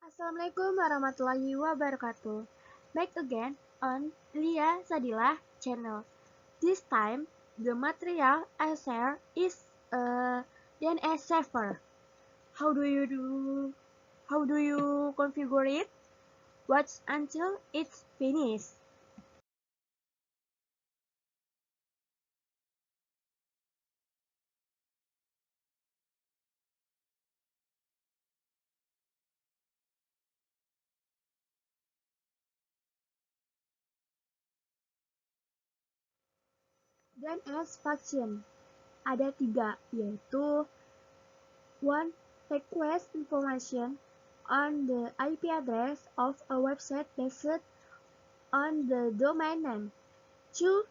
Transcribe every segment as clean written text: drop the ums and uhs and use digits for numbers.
Assalamualaikum warahmatullahi wabarakatuh. Back again on Lia Sadilah channel. This time, the material I share is DNA saver. How do you do? How do you configure it? Watch until it's finished. DNS function ada 3, yaitu 1. Request information on the IP address of a website based on the domain name. 2.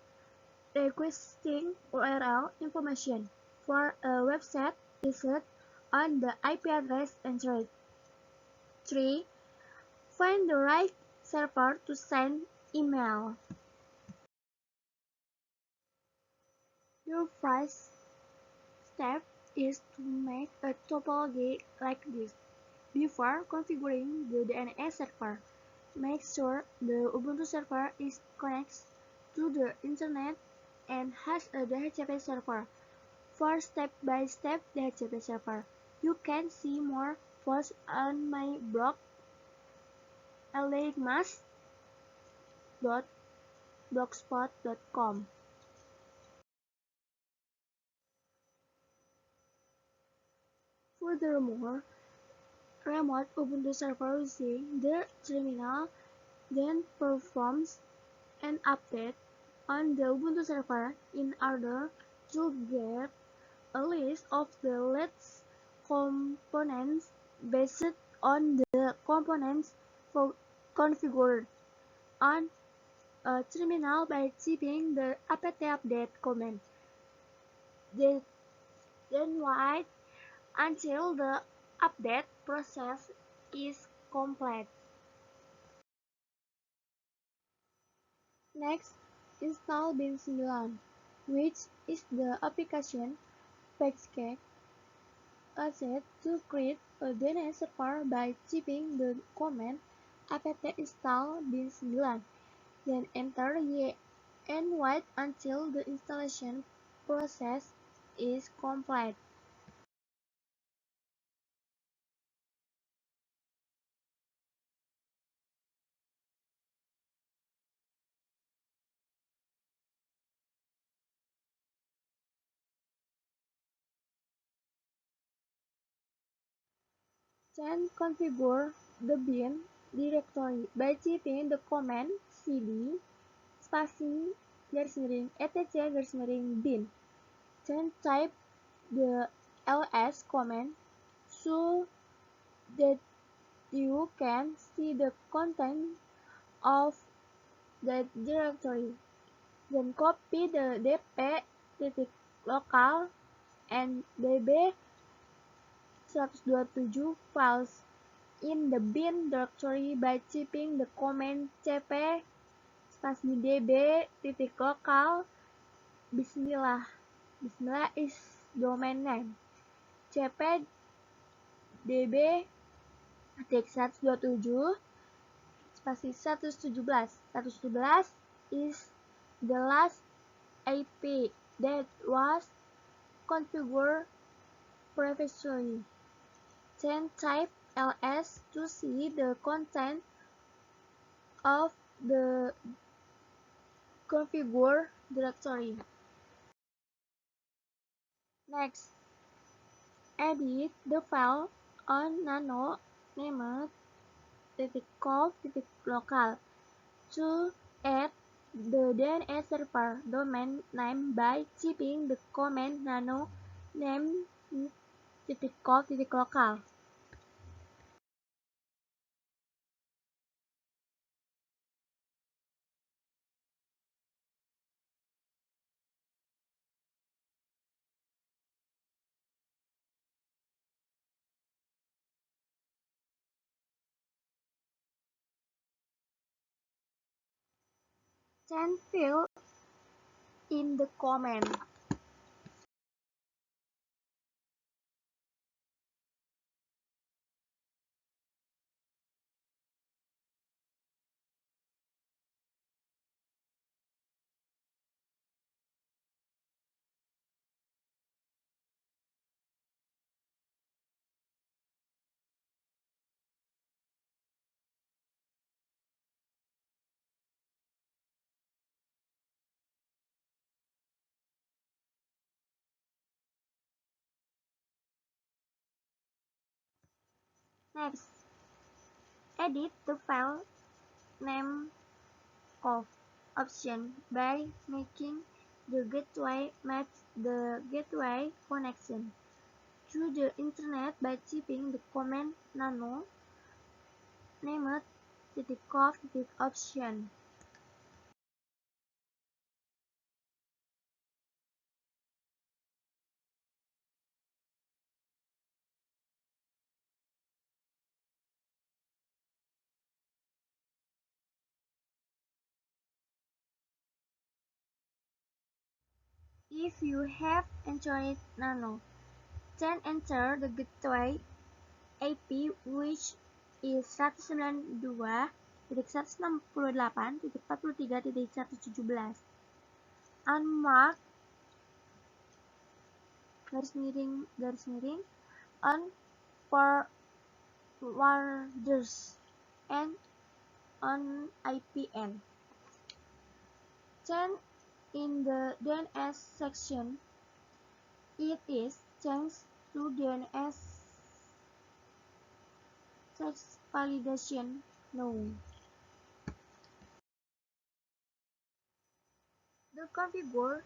Requesting URL information for a website based on the IP address entered. 3. Find the right server to send email. Your first step is to make a topology like this. Before configuring the DNS server, make sure the Ubuntu server is connected to the internet and has a DHCP server. For step-by-step DHCP server, you can see more posts on my blog eligmas.blogspot.com. Furthermore, remote Ubuntu server using the terminal then performs an update on the Ubuntu server in order to get a list of the latest components based on the components configured on a terminal by typing the apt update command. Then wait until the update process is complete. Next, install bin9, which is the application package asset to create a DNS server by typing the command apt install bin9. Then enter Y and wait until the installation process is complete. Then configure the bin directory by typing the command cd /etc/bin. Then type the ls command so that you can see the content of that directory. Then copy the dp.local and db127 files in the bin directory by typing the command cp /db.local. Bismillah. Bismillah is domain name. cp db.127 117. 117 is the last IP that was configured previously. Then type ls to see the content of the configured directory. Next, edit the file on nano named .conf.local to add the DNS server domain name by typing the command nano name.conf.local. Then fill in the command. Next, edit the file name of option by making the gateway match the gateway connection to the internet by typing the command nano named-conf-option. If you have entered nano, then enter the gateway IP which is 192.168.43.117. Unmarked garis miring on forwarders and on IPN. Then in the DNS section, it is changed to DNS text validation no. To configure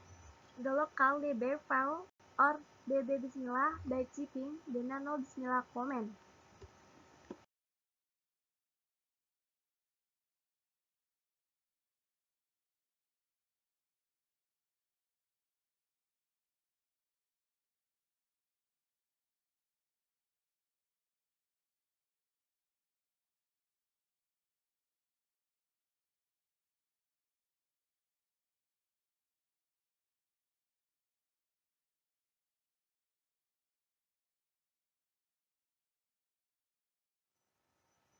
the local db file or ddbismillah by typing the nano bismillah command.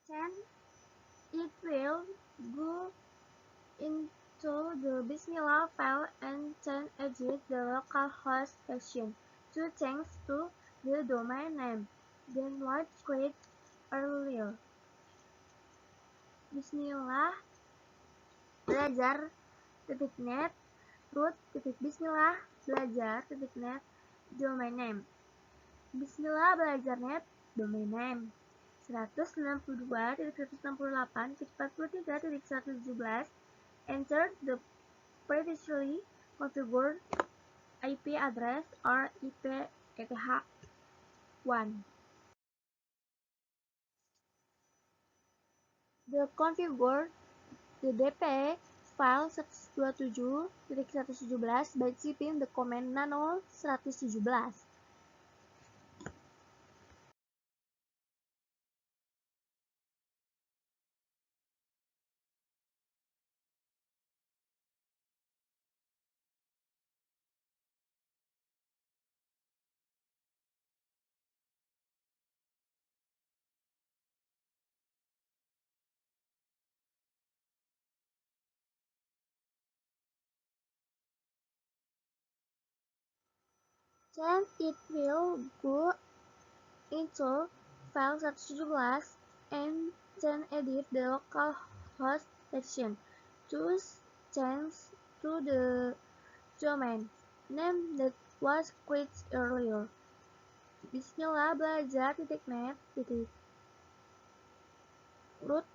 Then it will go into the bismillah file and then edit the localhost section to change to the domain name. Then what create earlier. Bismillah belajar.net root.bismillah belajar.net domain name. Bismillah belajar.net domain name 192.168.43.117. Enter the previously configured IP address or IPETH1. The configure the DP file 127.117 by typing the command nano 117. Then it will go into file 117 and then edit the localhost section to change to the domain name that was created earlier. Bismillah belajar.net root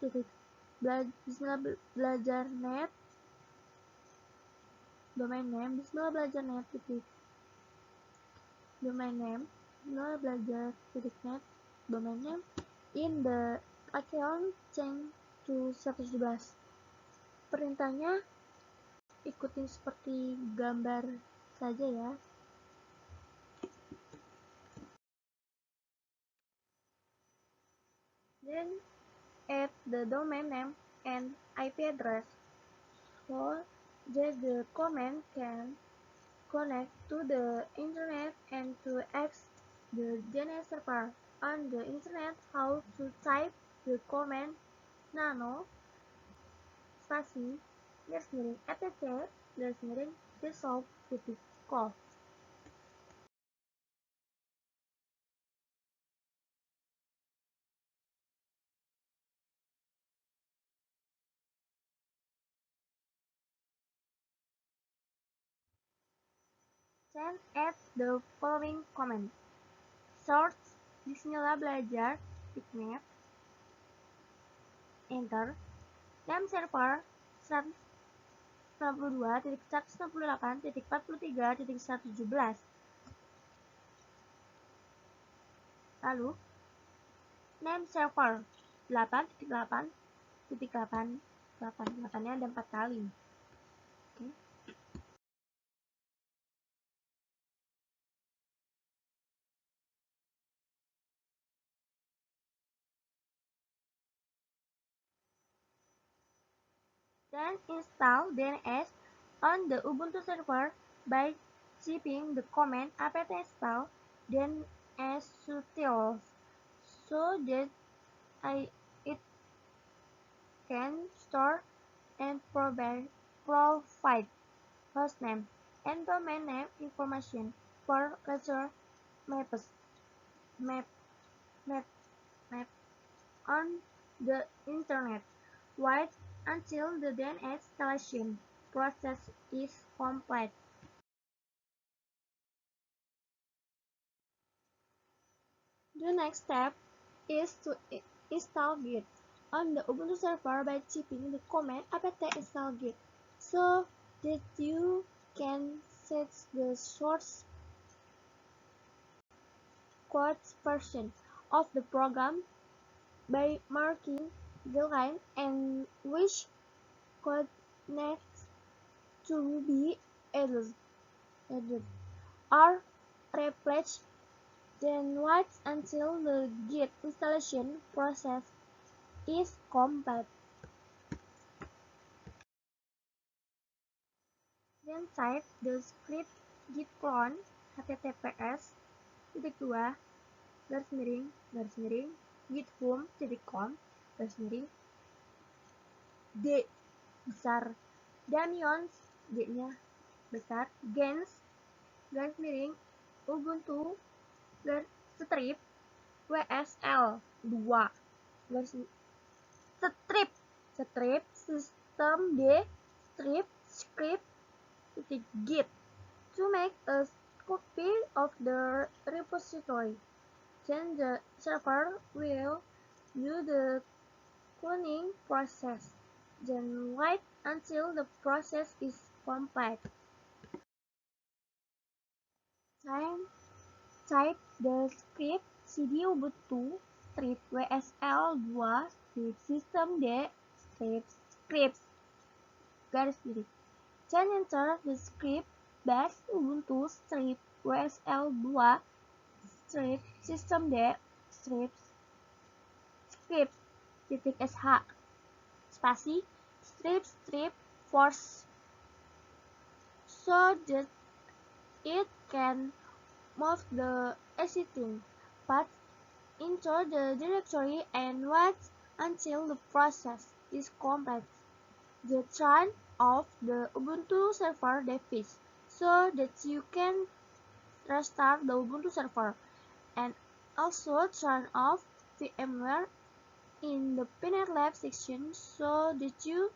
Bismillah belajar.net domain name Bismillah belajar.net domain name Bismillah belajar.net domain name in the account change to 117. Perintahnya ikutin seperti gambar saja ya. Then add the domain name and IP address so that the command can connect to the internet and to ask the DNS server on the internet how to type the command nano spasi garis miring etc garis miring resolve.conf. Then add the following command. Search Bismillah Belajar picmap, enter, name server 192.168.117, lalu name server 8.8.8.8 nya ada 4 kali. Oke. Then install DNS on the Ubuntu server by typing the command apt install dnsutils so that it can store and provide hostname and domain name information for later maps map, map, map on the internet. Wait until the DNS installation process is complete. The next step is to install Git on the Ubuntu server by typing the command apt install Git so that you can set the source code version of the program by marking the line and which code needs to be added or replaced. Then wait until the Git installation process is complete. Then type the script git clone https://githome.com/d besar Damions D-nya besar gens Ubuntu strip WSL2 strip systemd strip script git to make a copy of the repository. Then the server will do the cloning process. Then wait until the process is complete. Type the script cd ubuntu strip wsl2 strip systemd strip scripts garis miring. Then enter the script bash ubuntu strip wsl2 strip systemd strip scripts sh spasi strip force so that it can move the existing path into the directory and wait until the process is complete. The turn off the Ubuntu server device so that you can restart the Ubuntu server, and also turn off VMware in the PNetLab section so that you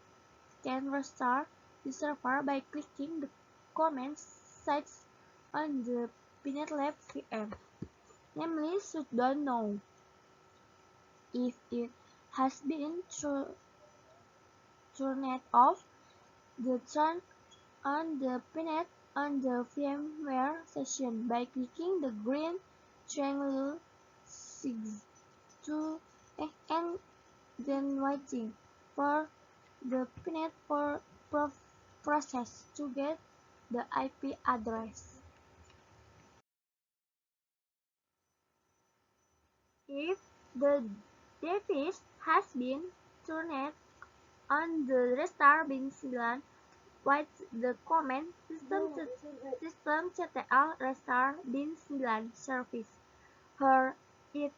can restart the server by clicking the command sites on the PNetLab VM, namely shutdown now. If it has been turned off, the turn on the PNet on the VMware session by clicking the green triangle 6 to and then waiting for the PNet process to get the IP address. If the device has been turned on, the restart bin 9 wait the command systemctl restart bin 9 service. Here it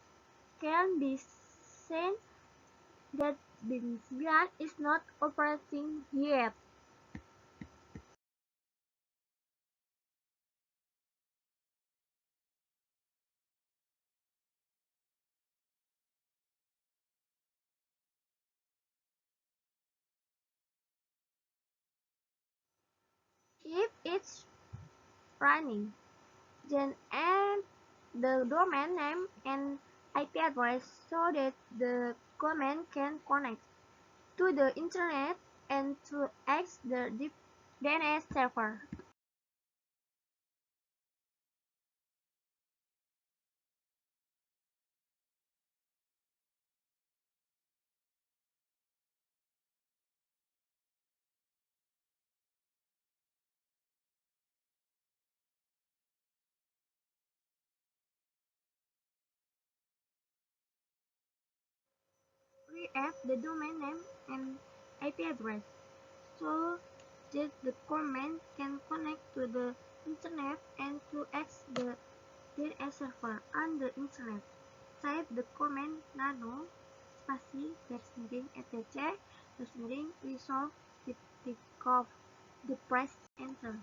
can be seen that bin 9 is not operating yet. If it's running, then add the domain name and IP address so that the domain can connect to the internet and to access the DNS server. Create the domain name and IP address so that the domain can connect to the internet and to access the DNS server on the internet. Type the command nano spasi garis miring etc garis miring resolve titik off the press enter.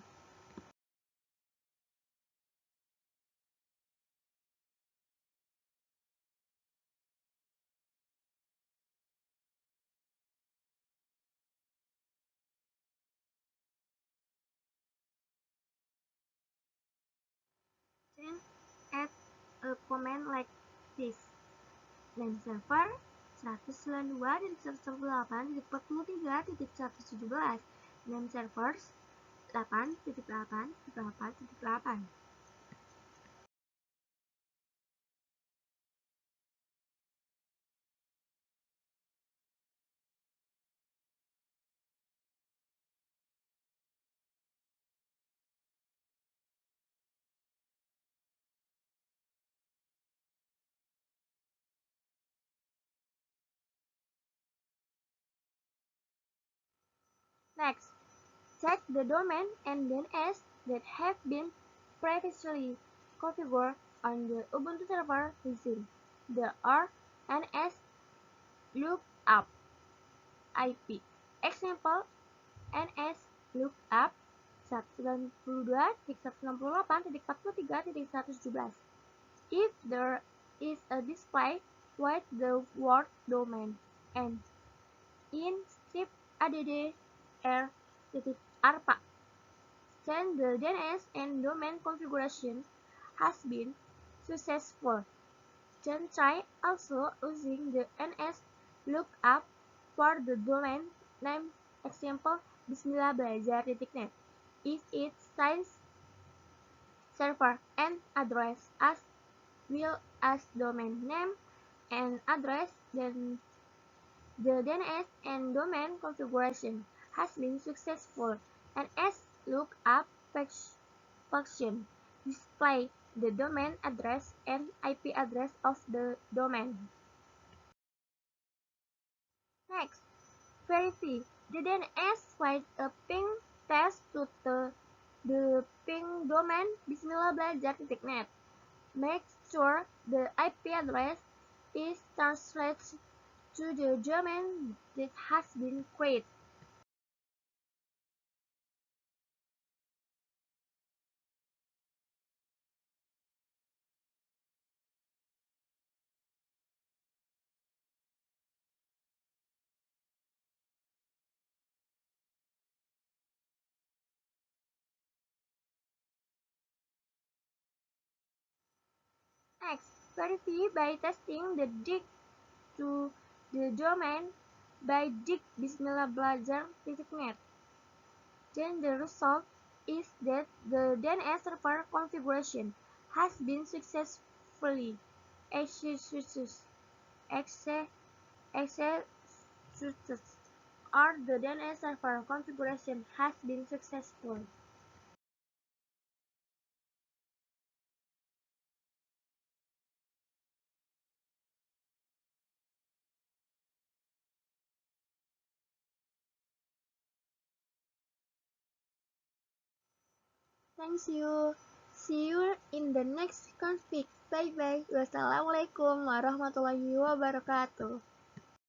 Then add a command like this: name server 192.168.43.117, name servers 8.8.8.8. Next, check the domain and DNS that have been previously configured on the Ubuntu server using the RNS lookup IP. Example, NS lookup 192.168.43.117. If there is a display with the word domain and in strip add r-arpa, then the DNS and domain configuration has been successful. Then try also using the NS lookup for the domain name, example bismillahbelajar.net. If it finds server and address as well as domain name and address, then the DNS and domain configuration has been successful. NS lookup function display the domain address and IP address of the domain. Next, verify the DNS with a ping test to the ping domain bismillahbelajar.net. Make sure the IP address is translated to the domain that has been created. Next, verify by testing the dig to the domain by dig bismillahbelajar.net. Then the result is that the DNS server configuration has been successfully executed, or the DNS server configuration has been successful. Thank you. See you in the next config. Bye bye. Wassalamualaikum warahmatullahi wabarakatuh.